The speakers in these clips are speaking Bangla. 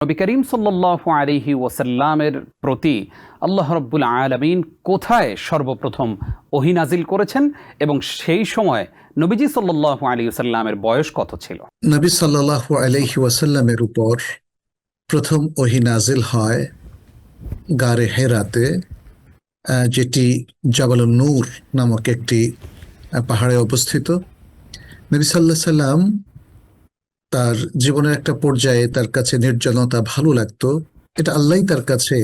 নবী করিম সাল্লাল্লাহু আলাইহি ওয়াসাল্লামের প্রতি আল্লাহ রাব্বুল আলামিন কোথায় সর্বপ্রথম ওহী নাজিল করেছেন এবং সেই সময় নবীজি সাল্লাল্লাহু আলাইহি ওয়াসাল্লামের বয়স কত ছিল? নবী সাল্লাল্লাহু আলাইহি ওয়াসাল্লামের উপর প্রথম ওহী নাজিল হয় গারে হেরাতে, যেটি জাবালুন নূর নামক একটি পাহাড়ে অবস্থিত। নবী সাল্লাল্লাহু আলাইহি সাল্লাম তার জীবনের একটা পর্যায়ে তার কাছে নির্জনতা ভালো লাগতো। এটা আল্লাহই তার কাছে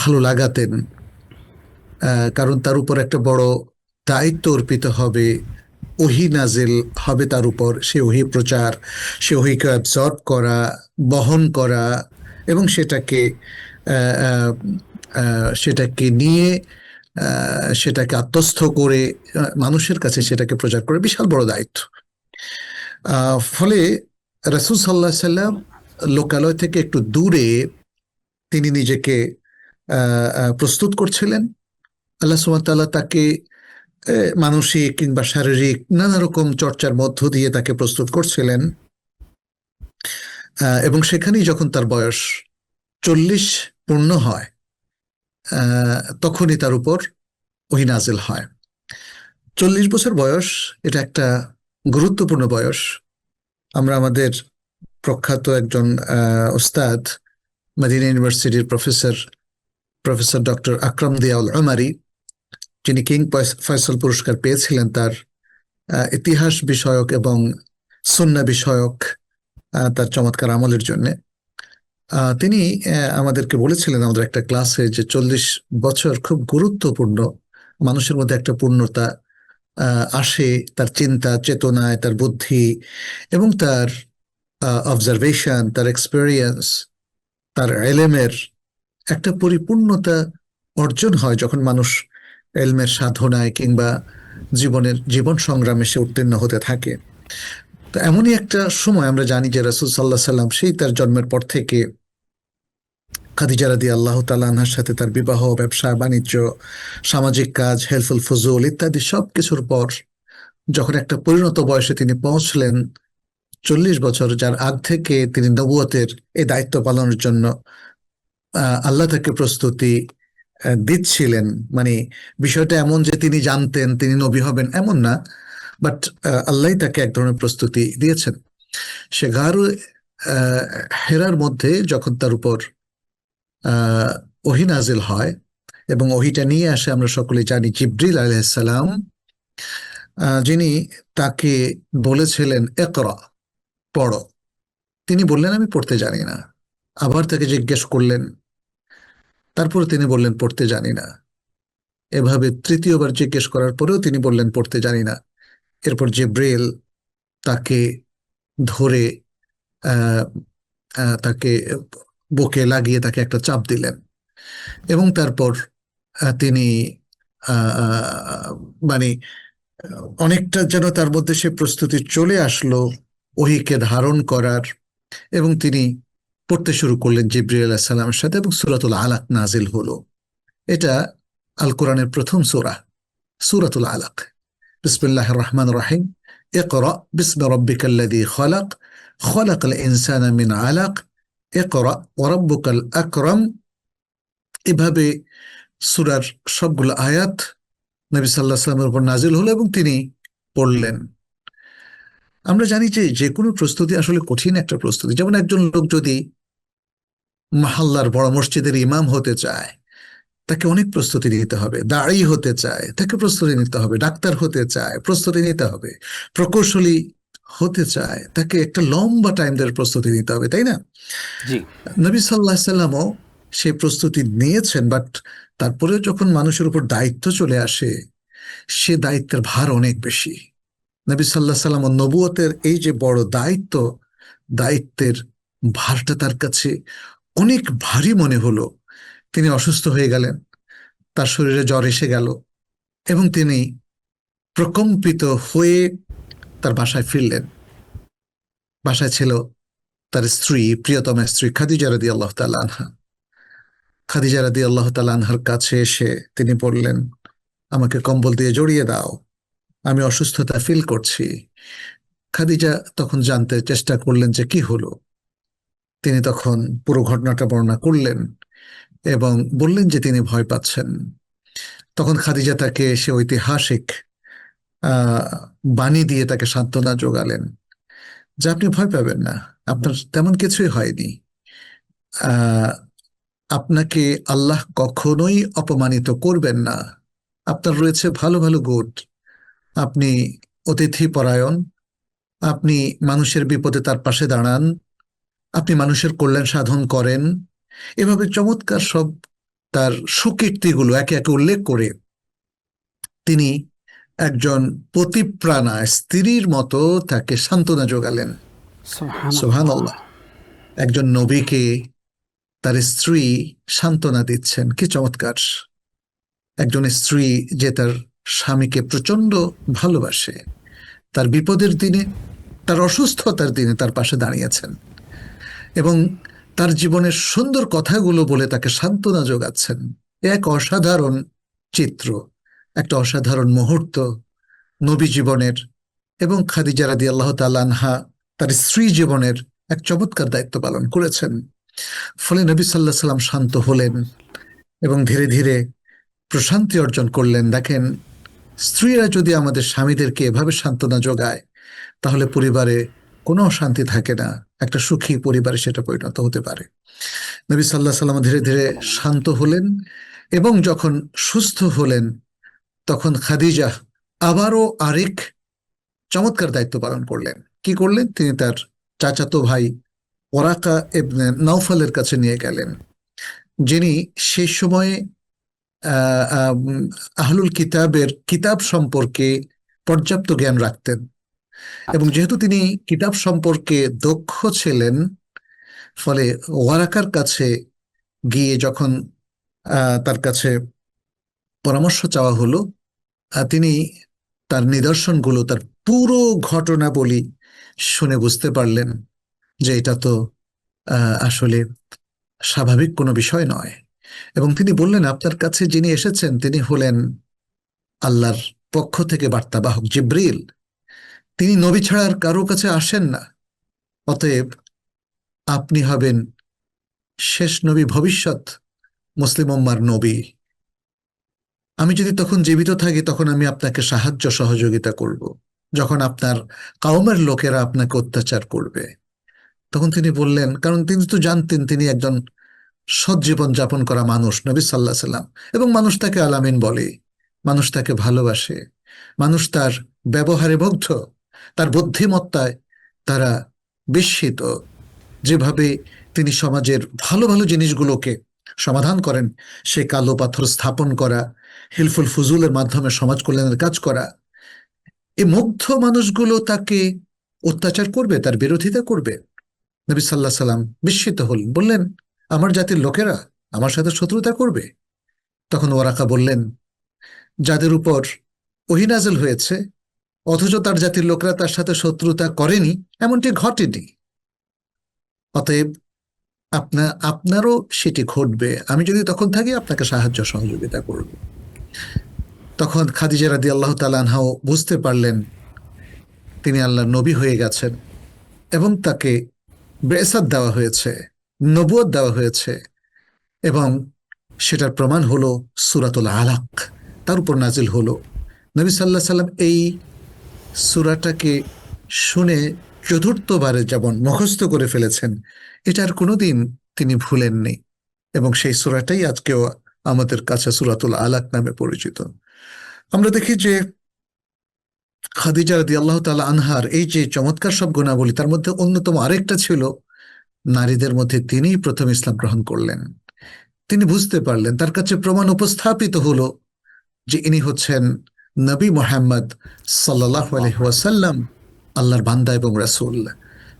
ভালো লাগাতেন, কারণ তার উপর একটা বড় দায়িত্ব অর্পিত হবে। ওহী নাজিল হবে তার উপর, সে ওহী প্রচার, সে ওহীকে অ্যাবজর্ব করা, বহন করা এবং সেটাকে নিয়ে সেটাকে আত্মস্থ করে মানুষের কাছে সেটাকে প্রচার করে বিশাল বড় দায়িত্ব। ফলে রাসূল সাল্লাল্লাহু আলাইহি সাল্লাম লোকালয় থেকে একটু দূরে তিনি নিজেকে প্রস্তুত করছিলেন। আল্লাহ সুবহানাহু ওয়া তাআলা তাকে মানসিক কিংবা শারীরিক নানা রকম চর্চার মধ্য দিয়ে তাকে প্রস্তুত করছিলেন, এবং সেখানেই যখন তার বয়স 40 পূর্ণ হয়, তখনই তার উপর ওহী নাজিল হয়। 40 বছর বয়স, এটা একটা গুরুত্বপূর্ণ বয়স। আমরা আমাদের প্রখ্যাত একজন ওস্তাদ, মদিনা ইউনিভার্সিটির প্রফেসর ডক্টর আকরাম দিয়াউল উমারি, যিনি কিং ফয়সাল পুরস্কার পেয়েছিলেন তার ইতিহাস বিষয়ক এবং সুন্নাহ বিষয়ক তার চমৎকার আমলের জন্য, তিনি আমাদেরকে বলেছিলেন আমাদের একটা ক্লাসে যে 40 বছর খুব গুরুত্বপূর্ণ। মানুষের মধ্যে একটা পূর্ণতা আসে, তার চিন্তা চেতনায়, তার বুদ্ধি এবং তার অবজারভেশন, তার এক্সপেরিয়েন্স, তার এলেমের একটা পরিপূর্ণতা অর্জন হয় যখন মানুষ এলমের সাধনায় কিংবা জীবন সংগ্রামে সে উত্তীর্ণ হতে থাকে। তো এমনই একটা সময় আমরা জানি যে রাসূল সাল্লাল্লাহু আলাইহি সাল্লাম সেই তার জন্মের পর থেকে খাদিজা রাদিয়াল্লাহু তাআলা আনহার সাথে তার বিবাহ, ব্যবসা বাণিজ্য, সামাজিক কাজ, হেলফুল ফুজুল ইত্যাদি সবকিছুর পর যখন একটা পরিণত বয়সে তিনি পৌঁছলেন, 40 বছর, যার আগ থেকে তিনি নবুয়তের এই দায়িত্ব পালনের জন্য আল্লাহ তাকে প্রস্তুতি দিচ্ছিলেন। মানে বিষয়টা এমন যে তিনি জানতেন তিনি নবী হবেন এমন না, বাট আল্লাহ তাকে এক ধরনের প্রস্তুতি দিয়েছেন। সে গারু হেরার মধ্যে যখন তার উপর ওহী নাজিল হয় এবং ওহীটা নিয়ে আসে, আমরা সকলে জানি, জিবরিল আলাইহিস সালাম, যিনি তাকে বলেছিলেন ইকরা, পড়ো। তিনি বললেন আমি পড়তে জানি না। আবার তাকে জিজ্ঞেস করলেন, তারপরে তিনি বললেন পড়তে জানি না। এভাবে তৃতীয়বার জিজ্ঞেস করার পরেও তিনি বললেন পড়তে জানি না। এরপর জিবরিল তাকে ধরে তাকে বুকে লাগিয়ে তাকে একটা চাপ দিলেন এবং তারপর তিনি মানে অনেকটা যেন তার মধ্যে সে প্রস্তুতি চলে আসলো ওহীকে ধারণ করার, এবং তিনি পড়তে শুরু করলেন জিবরিল আলাইহিস সালামের সাথে এবং সূরাতুল আলাক নাজিল হলো। এটা আল কোরআনের প্রথম সূরাতুল আলাক। বিসমিল্লাহির রহমানির রহিম, ইকরা বিসমি রাব্বিকাল্লাযী খালাক, খালাকাল ইনসানা মিন আলাক, ইকরা ওয়া রাব্বুকাল আকরাম। এভাবে সূরার সবগুলো আয়াত নবী সাল্লাল্লাহু আলাইহি ওয়াসাল্লামের উপর নাজিল হলো এবং তিনি পড়লেন। আমরা জানি যে কোনো প্রস্তুতি আসলে কঠিন একটা প্রস্তুতি। যেমন একজন লোক যদি মহল্লার বড় মসজিদের ইমাম হতে চায়, তাকে অনেক প্রস্তুতি নিতে হবে। দাঁড়ি হতে চায়, তাকে প্রস্তুতি নিতে হবে। ডাক্তার হতে চায়, প্রস্তুতি নিতে হবে। প্রকৌশলী হতে চায়, তাকে একটা লম্বা টাইম ধরে প্রস্তুতি নিতে হবে, তাই না? জি। নবী সাল্লাল্লাহু আলাইহি সাল্লামও সেই প্রস্তুতি নিয়েছেন, বাট তারপরে যখন মানুষের উপর দায়িত্ব চলে আসে, সে দায়িত্বের ভার অনেক বেশি। নবী সাল্লাল্লাহু আলাইহি সাল্লাম নবুয়তের এই যে বড় দায়িত্বের ভারটা তার কাছে অনেক ভারী মনে হলো। তিনি অসুস্থ হয়ে গেলেন, তার শরীরে জ্বর এসে গেল এবং তিনি প্রকম্পিত হয়ে তার বাসায় ফিরলেন। বাসায় ছিল তার স্ত্রী, প্রিয়তমা স্ত্রী খাদিজা রাদিয়াল্লাহু তাআলা আনহা। খাদিজা রাদিয়াল্লাহু তাআলা আনহার কাছে এসে তিনি বললেন, আমাকে কম্বল দিয়ে জড়িয়ে দাও, আমি অসুস্থতা ফিল করছি। খাদিজা তখন জানতে চেষ্টা করলেন যে কি হলো। তিনি তখন পুরো ঘটনাটা বর্ণনা করলেন এবং বললেন যে তিনি ভয় পাচ্ছেন। তখন খাদিজা তাকে সে ঐতিহাসিক আহ বাণী দিয়ে তাকে সান্ত্বনা যোগালেন যে আপনি ভয় পাবেন না, আপনার তেমন কিছুই হয়নি। আহ আপনাকে আল্লাহ কখনোই অপমানিত করবেন না। আপনার রয়েছে ভালো ভালো গুণ। আপনি অতিথি পরায়ণ, আপনি মানুষের বিপদে তার পাশে দাঁড়ান, আপনি মানুষের কল্যাণ সাধন করেন। এভাবে চমৎকার সব তার সুকীর্তিগুলো একে একে উল্লেখ করে তিনি একজন পতিপ্রাণা স্ত্রীর মতো তাকে সান্ত্বনা যোগালেন। সুবহানাল্লাহ। একজন নবীকে তার স্ত্রী সান্ত্বনা দিচ্ছেন, কি চমৎকার! একজন স্ত্রী যে তার স্বামীকে প্রচন্ড ভালোবাসে, তার বিপদের দিনে, তার অসুস্থতার দিনে তার পাশে দাঁড়িয়েছেন এবং তার জীবনের সুন্দর কথাগুলো বলে তাকে সান্ত্বনা যোগাচ্ছেন। এক অসাধারণ চিত্র, একটা অসাধারণ মুহূর্ত নবী জীবনের এবং খাদিজা রাদিয়াল্লাহু তাআলা আনহা তার স্ত্রী জীবনের এক চমৎকার দায়িত্ব পালন করেছেন। ফলে নবী সাল্লাল্লাহু আলাইহি সাল্লাম শান্ত হলেন এবং ধীরে ধীরে প্রশান্তি অর্জন করলেন। দেখেন, স্ত্রীরা যদি আমাদের স্বামীদেরকে এভাবে সান্ত্বনা যোগায় তাহলে পরিবারে কোনো অশান্তি থাকে না, একটা সুখী পরিবারে সেটা পরিণত হতে পারে। নবী সাল্লাল্লাহু আলাইহি সাল্লাম ধীরে ধীরে শান্ত হলেন এবং যখন সুস্থ হলেন তখন খাদিজা আবারও আরেক চমৎকার দায়িত্ব পালন করলেন। কি করলেন? তিনি তার চাচাতো ভাই ওরাকা ইবনে নওফলের কাছে নিয়ে গেলেন, যিনি সেই সময়ে আহলুল কিতাবের কিতাব সম্পর্কে পর্যাপ্ত জ্ঞান রাখতেন এবং যেহেতু তিনি কিতাব সম্পর্কে দক্ষ ছিলেন, ফলে ওয়ারাকার কাছে গিয়ে যখন তার কাছে পরামর্শ চাওয়া হলো, তিনি তার নিদর্শনগুলো, তার পুরো ঘটনাবলী শুনে বুঝতে পারলেন যে এটা তো আসলে স্বাভাবিক কোনো বিষয় নয় এবং তিনি বললেন, আপনার কাছে যিনি এসেছেন তিনি হলেন আল্লাহর পক্ষ থেকে বার্তাবাহক জিব্রিল। তিনি নবী ছাড়া আর কারো কাছে আসেন না, অতএব আপনি হবেন শেষ নবী, ভবিষ্যৎ মুসলিম উম্মার নবী। আমি যদি তখন জীবিত থাকি তখন আমি আপনাকে সাহায্য সহযোগিতা করব। যখন আপনার কওমের লোকেরা আপনাকে অত্যাচার করবে, তখন তিনি বললেন, কারণ তিনি তো জানতেন তিনি একজন সৎ জীবন যাপন করা মানুষ, নবী সাল্লাল্লাহু আলাইহি সাল্লাম, এবং মানুষ তাকে আলামিন বলে, মানুষ তাকে ভালোবাসে, মানুষ তার ব্যবহারে মুগ্ধ, তার বুদ্ধিমত্তায় তারা বিস্মিত। যেভাবে তিনি সমাজের ভালো ভালো জিনিসগুলোকে সমাধান করেন, সে কালো পাথর স্থাপন করা, হিলফুল ফুজুলের মাধ্যমে সমাজ কল্যাণের কাজ করা, এই মুগ্ধ মানুষগুলো তাকে অত্যাচার করবে, তার বিরোধিতা করবে। নবী সাল্লাল্লাহু আলাইহি সাল্লাম বিস্মিত হলেন, বললেন, আমার জাতির লোকেরা আমার সাথে শত্রুতা করবে? তখন ওরাকা বললেন, যাদের উপর ওহী নাযিল হয়েছে অথচ তার জাতির লোকেরা তার সাথে শত্রুতা করেনি, এমনটি ঘটেনি, অতএব আপনারও সেটি ঘটবে। আমি যদি তখন থাকি আপনাকে সাহায্য সহযোগিতা করব। তখন খাদিজা রাদিয়াল্লাহু তাআলা আনহা বুঝতে পারলেন তিনি আল্লাহর নবী হয়ে গেছেন এবং তাকে বেসাত দেওয়া হয়েছে, নবুয়ত দেওয়া হয়েছে, এবং সেটার প্রমাণ হলো সূরাতুল আলাক তার উপর নাজিল হলো। নবী সাল্লাল্লাহু আলাইহি সাল্লাম এই সূরাটাকে শুনে চতুর্থবারে যেমন মুখস্থ করে ফেলেছেন, এটার কোনোদিন তিনি ভুলেননি এবং সেই সূরাটাই আজকেও আমাদের কাছে সূরাতুল আলাক নামে পরিচিত। আমরা দেখি যে খাদিজা রাদিয়াল্লাহু তাআলা আনহার এই যে চমৎকার সব গুণাবলী, তার মধ্যে অন্যতম আরেকটা ছিল নারীদের মধ্যে তিনিই প্রথম ইসলাম গ্রহণ করলেন। তিনি বুঝতে পারলেন, তার কাছে প্রমাণ উপস্থাপিত হলো যে ইনি হচ্ছেন নবী মুহাম্মদ সাল্লাল্লাহু আলাইহি ওয়াসাল্লাম, আল্লাহর বান্দা এবং রাসূল।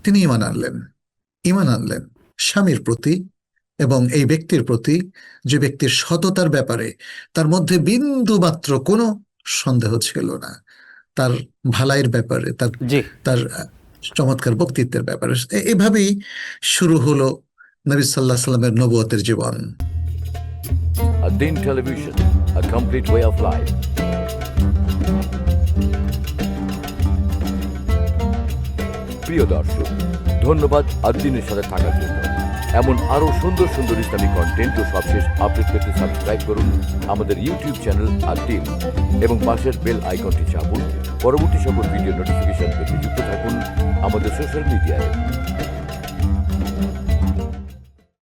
তিনি ঈমান আনলেন স্বামীর প্রতি এবং এই ব্যক্তির প্রতি, যে ব্যক্তির সততার ব্যাপারে তার মধ্যে বিন্দু মাত্র কোনো সন্দেহ ছিল না, তার ভালাইয়ের ব্যাপারে, তার চমৎকার বক্তৃত্বের ব্যাপারে। এভাবেই শুরু হলো নবী সাল্লাল্লাহু আলাইহি ওয়াসাল্লামের নবুয়তের জীবন। Adin Television, a complete way of life. প্রিয় দর্শক, ধন্যবাদ আদ্দিনের সাথে থাকার জন্য। এমন আরো সুন্দর সুন্দর ইসলামিক কন্টেন্ট ও সবশেষ আপডেট পেতে সাবস্ক্রাইব করুন আমাদের ইউটিউব চ্যানেল আল-দীন এবং পাশের বেল আইকনটি চাপুন। পরবর্তী সকল ভিডিও নোটিফিকেশন পেতে যুক্ত থাকুন আমাদের সোশ্যাল মিডিয়ায়।